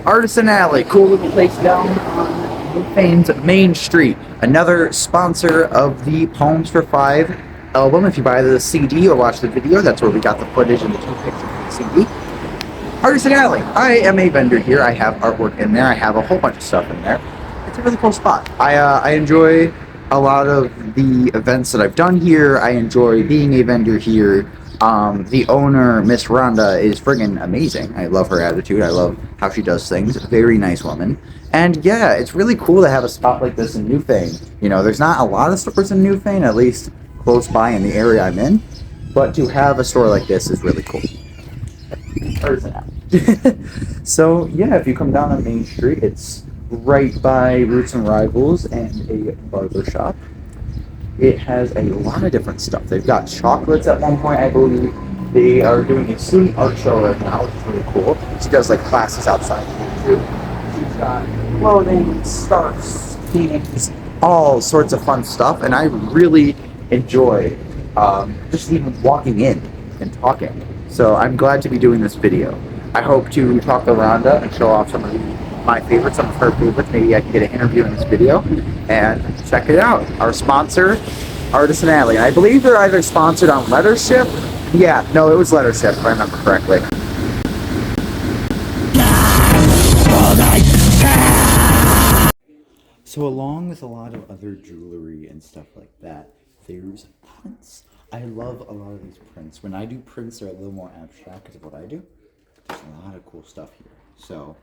Artisan Alley, cool little place down on Newfane's Main Street. Another sponsor of the Poems for Five album. If you buy the CD or watch the video, that's where we got the footage and the two pictures from the CD. Artisan Alley. I am a vendor here. I have artwork in there. I have a whole bunch of stuff in there. It's a really cool spot. I enjoy a lot of the events that I've done here. I enjoy being a vendor here. The owner, Miss Rhonda, is friggin' amazing. I love her attitude. I love how she does things. Very nice woman. And yeah, it's really cool to have a spot like this in Newfane. You know, there's not a lot of stores in Newfane, at least close by in the area I'm in. But to have a store like this is really cool. So yeah, if you come down on Main Street, it's right by Roots and Rivals and a barber shop. It has a lot of different stuff. They've got chocolates at one point, I believe. They are doing a student art show right now, which is really cool. She does like classes outside here too. She's got clothing, scarves, paintings, all sorts of fun stuff, and I really enjoy just even walking in and talking. So I'm glad to be doing this video. I hope to talk to Rhonda and show off some of my favorites, some of her favorites. Maybe I can get an interview in this video and check it out. Our sponsor, Artisan Alley. And I believe they're either sponsored on Lettership. Yeah, no, it was Lettership if I remember correctly. So along with a lot of other jewelry and stuff like that, there's prints. I love a lot of these prints. When I do prints, they're a little more abstract because of what I do. There's a lot of cool stuff here. So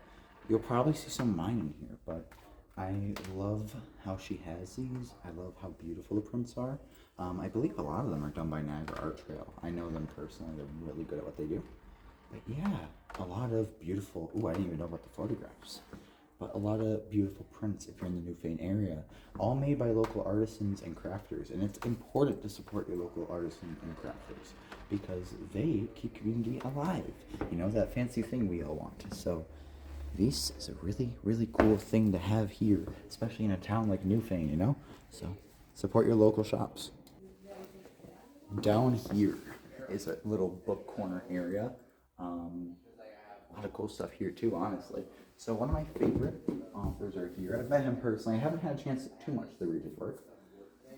you'll probably see some of mine in here, but I love how she has these. I love how beautiful the prints are. I believe a lot of them are done by Niagara Art Trail. I know them personally. They're really good at what they do. But yeah, a lot of beautiful... Ooh, I didn't even know about the photographs. But a lot of beautiful prints if you're in the Newfane area, all made by local artisans and crafters. And it's important to support your local artisans and crafters because they keep community alive. You know, that fancy thing we all want. So this is a really, really cool thing to have here, especially in a town like Newfane, you know? So support your local shops. Down here is a little book corner area. A lot of cool stuff here too, honestly. So one of my favorite authors are here. I've met him personally. I haven't had a chance too much to read his work.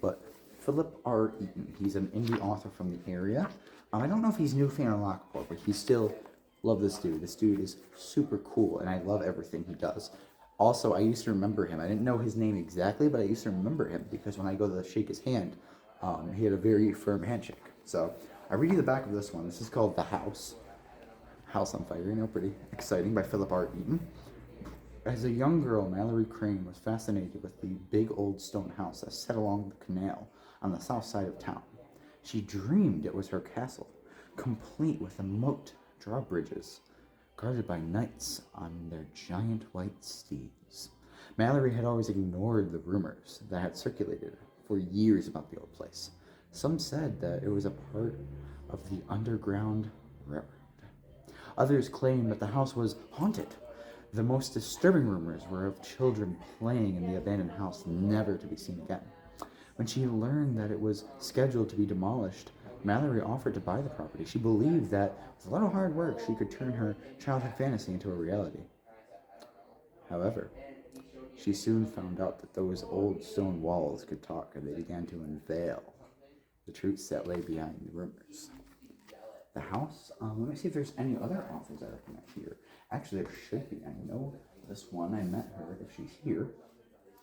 But Philip R. Eaton. He's an indie author from the area. I don't know if he's Newfane or Lockport, but he still love this dude. This dude is super cool, and I love everything he does. Also, I used to remember him. I didn't know his name exactly, but I used to remember him because when I go to shake his hand, he had a very firm handshake. So I read you the back of this one. This is called The House. House on Fire, you know, pretty exciting, by Philip R. Eaton. As a young girl, Mallory Crane was fascinated with the big old stone house that sat along the canal on the south side of town. She dreamed it was her castle, complete with a moat, drawbridges, guarded by knights on their giant white steeds. Mallory had always ignored the rumors that had circulated for years about the old place. Some said that it was a part of the Underground Railroad. Others claimed that the house was haunted. The most disturbing rumors were of children playing in the abandoned house, never to be seen again. When she learned that it was scheduled to be demolished, Mallory offered to buy the property. She believed that with a little hard work, she could turn her childhood fantasy into a reality. However, she soon found out that those old stone walls could talk, and they began to unveil the truths that lay behind the rumors. The house, let me see if there's any other authors I recommend here. Actually, there should be. I know this one. I met her if she's here.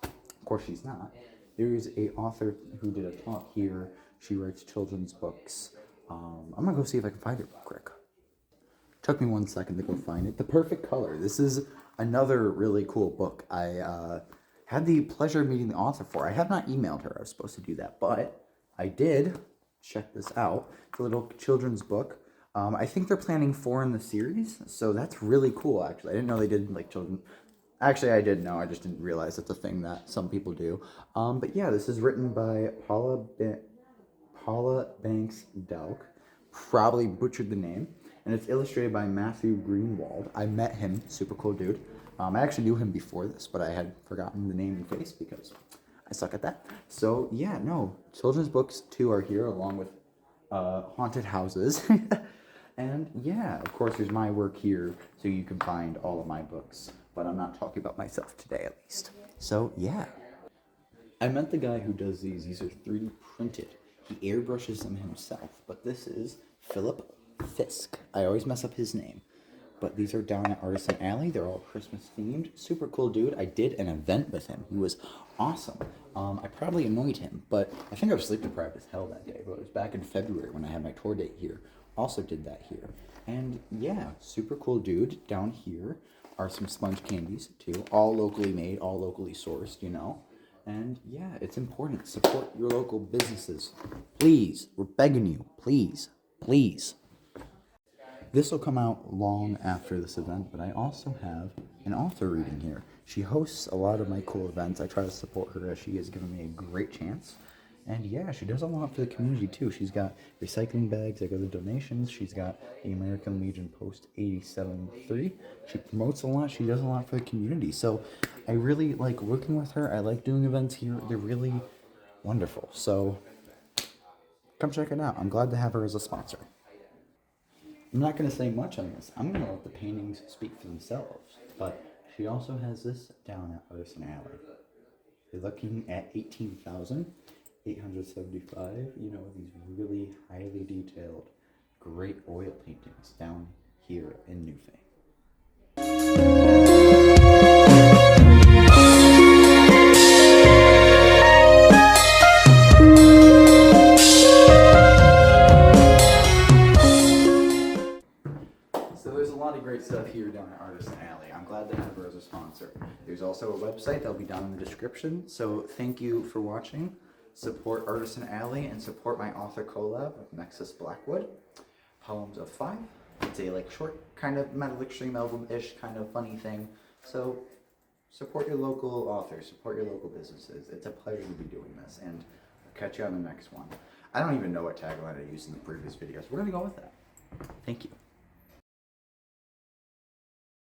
Of course, she's not. There is a author who did a talk here. She writes children's books. I'm gonna go see if I can find it real quick. Took me 1 second to go find it. The Perfect Color. This is another really cool book. I had the pleasure of meeting the author for. I have not emailed her. I was supposed to do that, but I did. Check this out. It's a little children's book. I think they're planning 4 in the series, so that's really cool, actually. I didn't know they did, like, children... Actually, I did know. I just didn't realize it's a thing that some people do. But yeah, this is written by Paula Banks-Delk. Probably butchered the name. And it's illustrated by Matthew Greenwald. I met him. Super cool dude. I actually knew him before this, but I had forgotten the name and face because I suck at that. So, yeah, no. Children's books, too, are here, along with haunted houses. And, yeah, of course, there's my work here, so you can find all of my books but I'm not talking about myself today at least. So yeah. I met the guy who does these. These are 3D printed. He airbrushes them himself, but this is Philip Fisk. I always mess up his name. But these are down at Artisan Alley. They're all Christmas themed. Super cool dude. I did an event with him. He was awesome. I probably annoyed him, but I think I was sleep deprived as hell that day. But it was back in February when I had my tour date here. Also did that here. And yeah, super cool dude. Down here are some sponge candies too. All locally made, all locally sourced, you know. And yeah, it's important. Support your local businesses. Please. We're begging you. Please. Please. This will come out long after this event, but I also have an author reading here. She hosts a lot of my cool events. I try to support her as she has given me a great chance. And yeah, she does a lot for the community too. She's got recycling bags that go to donations. She's got the American Legion Post 87.3. She promotes a lot. She does a lot for the community. So I really like working with her. I like doing events here. They're really wonderful. So come check it out. I'm glad to have her as a sponsor. I'm not going to say much on this. I'm going to let the paintings speak for themselves. But she also has this down at Artisan Alley. You're looking at 18,875. You know, these really highly detailed, great oil paintings down here in Newfane. So there's a lot of great stuff here down at Artisan Alley. I'm glad to have her as a sponsor. There's also a website that'll be down in the description. So thank you for watching. Support Artisan Alley and support my author collab with Nexus Blackwood. Poems of 5. It's a like short kind of metal extreme album-ish kind of funny thing. So support your local authors, support your local businesses. It's a pleasure to be doing this, and I'll catch you on the next one. I don't even know what tagline I used in the previous videos. We're gonna go with that. Thank you.